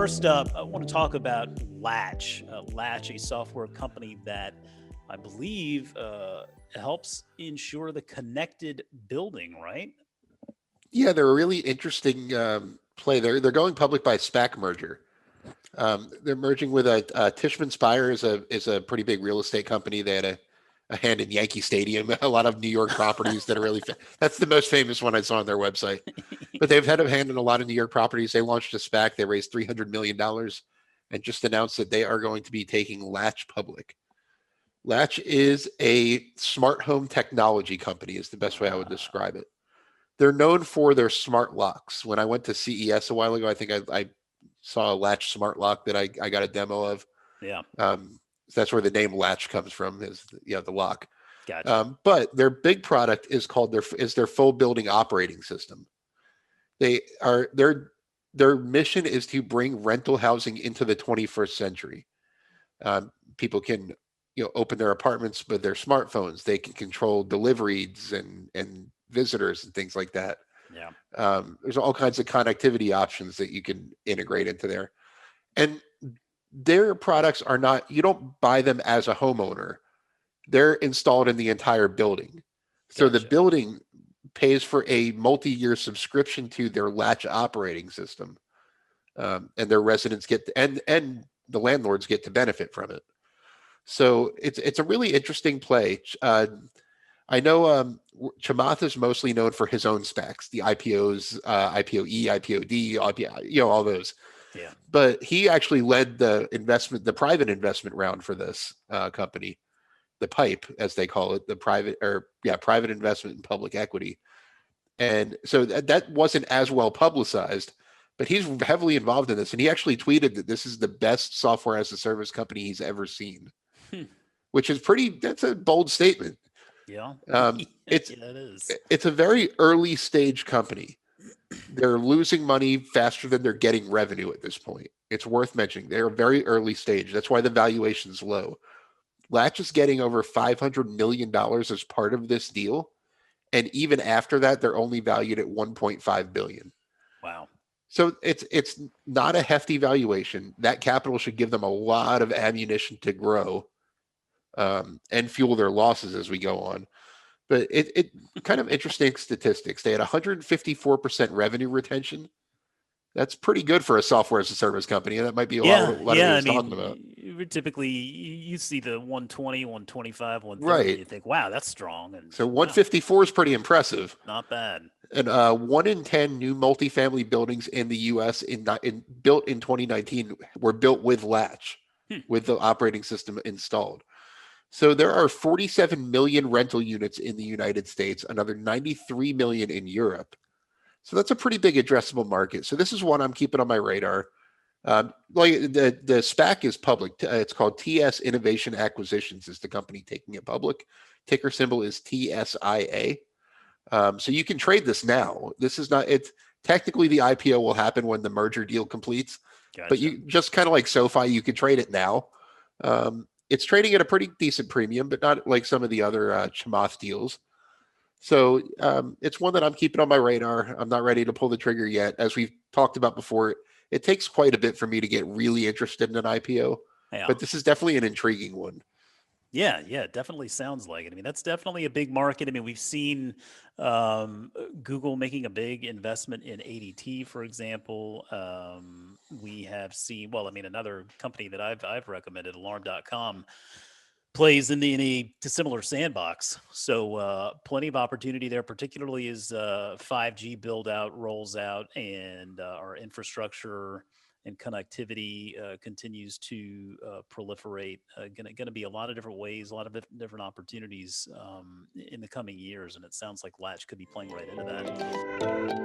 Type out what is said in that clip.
first up, I want to talk about Latch. Latch, a software company that I believe helps ensure the connected building, right? Yeah, they're a really interesting play. They're going public by SPAC merger. They're merging with a Tishman Speyer is a pretty big real estate company. They had a hand in Yankee Stadium, a lot of New York properties that are really that's the most famous one I saw on their website. But they've had a hand in a lot of New York properties. They launched a SPAC. They raised $300 million and just announced that they are going to be taking Latch public. Latch is a smart home technology company, is the best way I would describe it. They're known for their smart locks. When I went to CES a while ago, I think I saw a Latch smart lock that I got a demo of. Yeah, That's where the name Latch comes from, is the lock. gotcha. But their big product is called their full building operating system. They are their mission is to bring rental housing into the 21st century. People can open their apartments with their smartphones. They can control deliveries and visitors and things like that. Yeah, There's all kinds of connectivity options that you can integrate into there. And their products are not, you don't buy them as a homeowner. They're installed in the entire building. So the gotcha. building pays for a multi-year subscription to their Latch operating system. And their residents and the landlords get to benefit from it. So it's a really interesting play. I know Chamath is mostly known for his own specs, the IPOs, IPOE, IPOD, all those. Yeah, But he actually led the private investment round for this company, the PIPE, as they call it, private investment in public equity. And so that wasn't as well publicized, but he's heavily involved in this. And he actually tweeted that this is the best software as a service company he's ever seen, Hmm. which is that's a bold statement. Yeah, Um, yeah, it's it is. it's a very early stage company. They're losing money faster than they're getting revenue at this point. It's worth mentioning. They're a very early stage. That's why the valuation's low. Latch is getting over $500 million as part of this deal. And even after that, they're only valued at 1.5 billion. Wow. So it's not a hefty valuation. That capital should give them a lot of ammunition to grow and fuel their losses as we go on. But it kind of interesting statistics. They had 154% revenue retention. That's pretty good for a software as a service company. And that might be a lot, Yeah, what he yeah. I was mean, talking about. typically you see the 120, 125, 130, Right. you think, wow, that's strong. And So wow, 154 is pretty impressive. not bad. And 1 in 10 new multifamily buildings in the U.S. built in 2019 were built with Latch, Hmm. with the operating system installed. So there are 47 million rental units in the United States, another 93 million in Europe. So that's a pretty big addressable market. So this is one I'm keeping on my radar. Like the SPAC is public. It's called TS Innovation Acquisitions is the company taking it public. Ticker symbol is TSIA. So you can trade this now. This is not, it's technically the IPO will happen when the merger deal completes, but Gotcha. you just kind of like SoFi, you can trade it now. It's trading at a pretty decent premium, but not like some of the other Chamath deals. So it's one that I'm keeping on my radar. I'm not ready to pull the trigger yet. As we've talked about before, it takes quite a bit for me to get really interested in an IPO, Yeah. but this is definitely an intriguing one. Yeah, yeah, it definitely sounds like it. I mean, that's definitely a big market. I mean, we've seen Google making a big investment in ADT, for example. We have seen, well, I mean, another company that I've recommended, Alarm.com, plays in a similar sandbox. So plenty of opportunity there, particularly as 5G build out rolls out and our infrastructure and connectivity continues to proliferate. Going to be a lot of different ways, a lot of different opportunities in the coming years, and it sounds like Latch could be playing right into that.